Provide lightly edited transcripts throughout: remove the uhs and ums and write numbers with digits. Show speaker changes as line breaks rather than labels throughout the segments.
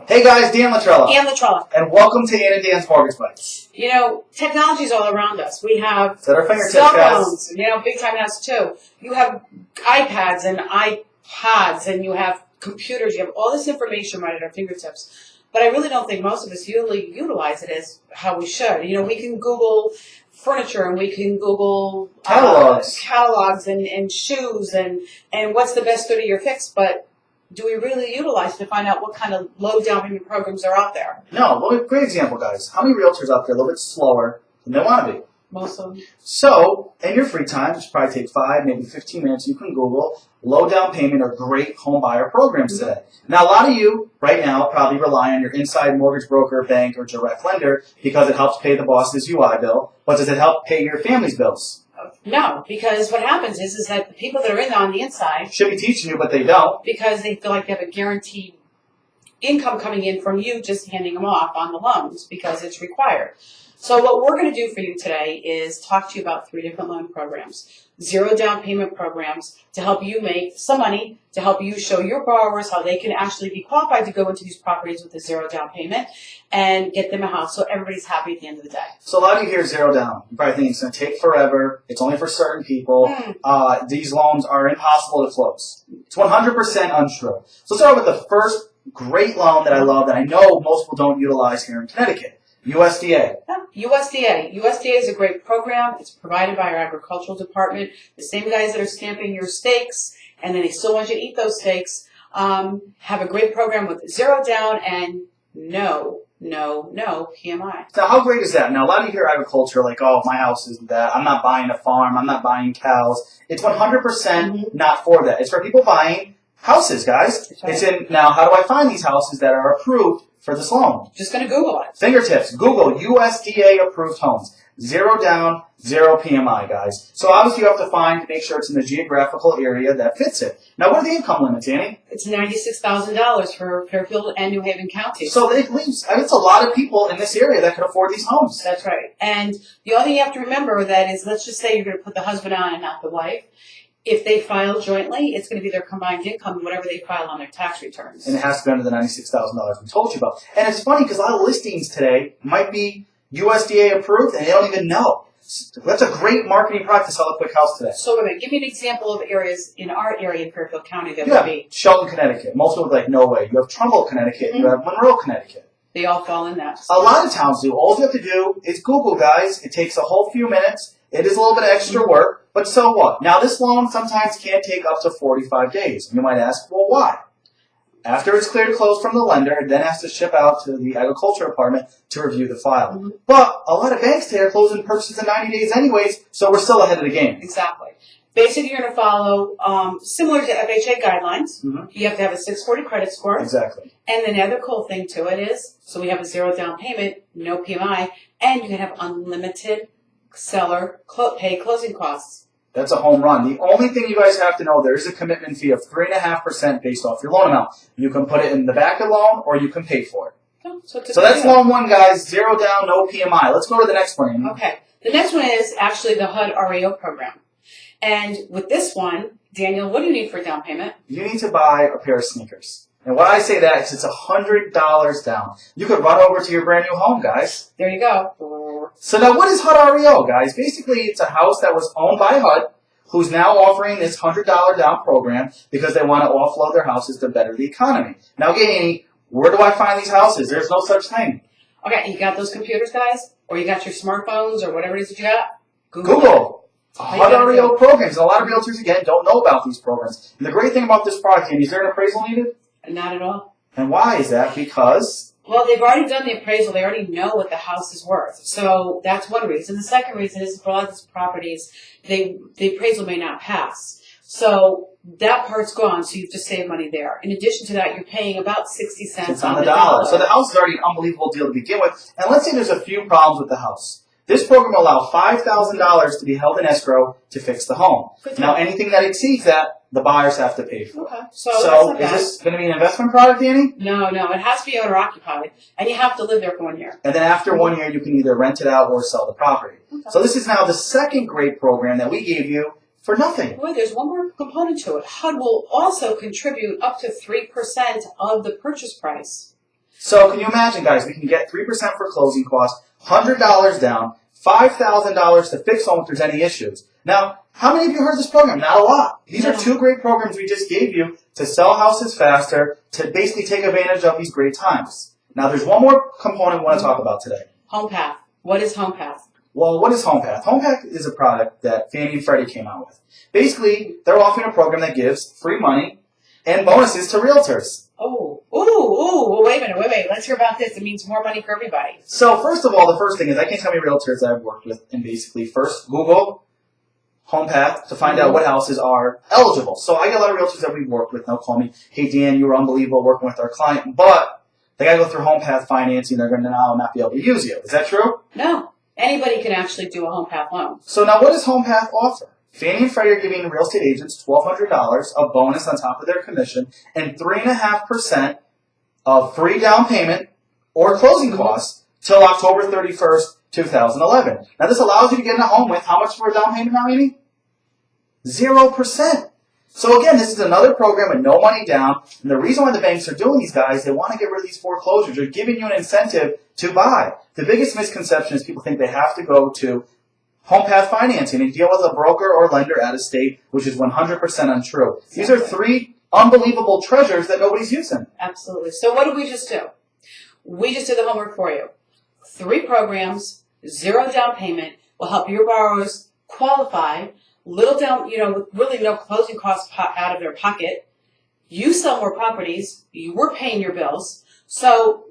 Hey guys, Dan Latrella.
Dan Latrella.
And welcome to Ann and Dan's Mortgage Bites.
You know, technology's all around us. We have
It's at our fingertips,
cell
guys.
phones, big time has too. You have iPads and iPods and you have computers. You have all this information right at our fingertips. But I really don't think most of us really utilize it as how we should. You know, we can Google furniture and we can Google catalogs and shoes and what's the best 30-year fix, but do we really utilize it to find out what kind of low down payment programs are out there?
No, well, great example, guys. How many realtors out there a little bit slower than they want to be?
Most of them.
So, in your free time, just probably take 5, maybe 15 minutes, you can Google low down payment or great home buyer programs today. Now, a lot of you right now probably rely on your inside mortgage broker, bank, or direct lender because it helps pay the boss's UI bill, but does it help pay your family's bills?
No, because what happens is that the people that are in on the inside
should be teaching you, but they don't.
Because they feel like they have a guaranteed income coming in from you just handing them off on the loans because it's required. So what we're going to do for you today is talk to you about 3 different loan programs. 0 down payment programs to help you make some money, to help you show your borrowers how they can actually be qualified to go into these properties with a 0 down payment and get them a house so everybody's happy at the end of the day.
So a lot of you hear 0 down. You probably think it's going to take forever. It's only for certain people. These loans are impossible to close. It's 100% untrue. So let's start with the first great loan that I love that I know most people don't utilize here in Connecticut. USDA.
USDA. USDA is a great program. It's provided by our agricultural department. The same guys that are stamping your steaks, and then they still want you to eat those steaks, have a great program with 0 down and no PMI.
Now, how great is that? Now, a lot of you hear agriculture like, oh, my house isn't that. I'm not buying a farm. I'm not buying cows. It's 100% not for that. It's for people buying houses, guys. Right. It's in, now, how do I find these houses that are approved for this loan?
Just going to Google it.
Fingertips. Google USDA approved homes. 0 down, 0 PMI, guys. So obviously you have to make sure it's in the geographical area that fits it. Now, what are the income limits, Annie?
It's $96,000 for Fairfield and New Haven County.
So it leaves, it's a lot of people in this area that can afford these homes.
That's right. And the only thing you have to remember that is, let's just say you're going to put the husband on and not the wife. If they file jointly, it's going to be their combined income, whatever they file on their tax returns.
And it has to be under the $96,000 we told you about. And it's funny because a lot of listings today might be USDA approved and they don't even know. That's a great marketing practice to sell a quick house today.
So wait a minute, give me an example of areas in our area in Fairfield County that would be.
Shelton, Connecticut. Most people are like, no way. You have Trumbull, Connecticut. You have Monroe, Connecticut.
They all fall in that.
A lot of towns do. All you have to do is Google, guys. It takes a whole few minutes. It is a little bit of extra work, but so what? Now, this loan sometimes can take up to 45 days. You might ask, well, why? After it's cleared to close from the lender, it then has to ship out to the agriculture department to review the file. But a lot of banks today are closing purchases in 90 days anyways, so we're still ahead of the game.
Exactly. Basically, you're going to follow, similar to FHA guidelines, you have to have a 640 credit score.
Exactly.
And the other cool thing to it is, so we have a 0 down payment, no PMI, and you can have unlimited seller pay closing costs.
That's a home run. The only thing you guys have to know, there is a commitment fee of 3.5% based off your loan amount. You can put it in the back of the loan or you can pay for it.
Oh,
so that's loan 1, guys. 0 down, no PMI. Let's go to the next one.
Okay. The next one is actually the Hud Reo program. And with this one, Daniel, what do you need for a down payment?
You need to buy a pair of sneakers. And why I say that is it's $100 down. You could run over to your brand new home, guys.
There you go.
So now what is Hud Reo, guys? Basically, it's a house that was owned by HUD, who's now offering this $100 down program because they want to offload their houses to better the economy. Now, again, Annie, where do I find these houses? There's no such thing.
Okay, you got those computers, guys? Or you got your smartphones or whatever it is that you got?
Google. HUD Reo programs. And a lot of realtors, again, don't know about these programs. And the great thing about this product, Annie, is there an appraisal needed?
Not at all.
And why is that? Because?
Well, they've already done the appraisal. They already know what the house is worth. So that's one reason. The second reason is for a lot of these properties, the appraisal may not pass. So that part's gone, so you've just saved money there. In addition to that, you're paying about 60 cents on the dollar.
So the house is already an unbelievable deal to begin with. And let's say there's a few problems with the house. This program will allow $5,000 to be held in escrow to fix the home. Now, anything that exceeds that, the buyers have to pay for.
Okay.
So is this going to be an investment product, Annie?
No. It has to be owner-occupied, and you have to live there for 1 year.
And then after 1 year, you can either rent it out or sell the property. Okay. So this is now the second great program that we gave you for nothing.
Boy, there's one more component to it. HUD will also contribute up to 3% of the purchase price.
So can you imagine, guys, we can get 3% for closing costs, $100 down, $5,000 to fix home if there's any issues. Now, how many of you heard of this program? Not a lot. These are two great programs we just gave you to sell houses faster, to basically take advantage of these great times. Now, there's one more component we want to talk about today.
Homepath. What is Homepath?
Well, what is Homepath? Homepath is a product that Fannie and Freddie came out with. Basically, they're offering a program that gives free money and bonuses to realtors.
Wait a minute. Let's hear about this. It means more money for everybody.
So, first of all, the first thing is I can tell you realtors that I've worked with and basically first Google Homepath to find out what houses are eligible. So I get a lot of realtors that we've worked with. They'll call me, hey, Dan, you were unbelievable working with our client, but they got to go through Homepath financing. They're going to now not be able to use you. Is that true?
No. Anybody can actually do a Homepath loan.
So now what does Homepath offer? Fannie and Freddie are giving real estate agents $1,200 of bonus on top of their commission and 3.5% of free down payment or closing costs till October 31st, 2011. Now this allows you to get in a home with how much for a down payment now, Amy? 0%. So again, this is another program with no money down. And the reason why the banks are doing these, guys, they want to get rid of these foreclosures. They're giving you an incentive to buy. The biggest misconception is people think they have to go to Homepath financing and deal with a broker or lender out of state, which is 100% untrue. These are three unbelievable treasures that nobody's using.
Absolutely. So what did we just do? We just did the homework for you. 3 programs, 0 down payment, will help your borrowers qualify, little down, really no closing costs out of their pocket. You sell more properties, you were paying your bills. So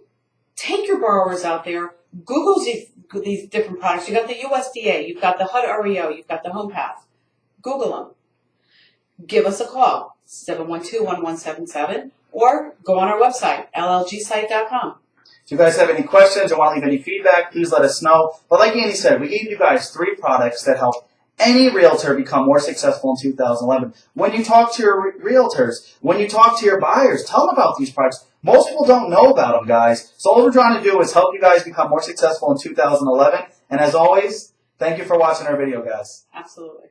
take your borrowers out there, Google these different products. You've got the USDA, you've got the Hud Reo, you've got the Homepath. Google them. Give us a call, 712-1177, or go on our website, llgsite.com.
If you guys have any questions or want to leave any feedback, please let us know. But like Andy said, we gave you guys 3 products that help any realtor become more successful in 2011. When you talk to your realtors, when you talk to your buyers, tell them about these products. Most people don't know about them, guys. So all we're trying to do is help you guys become more successful in 2011. And as always, thank you for watching our video, guys.
Absolutely.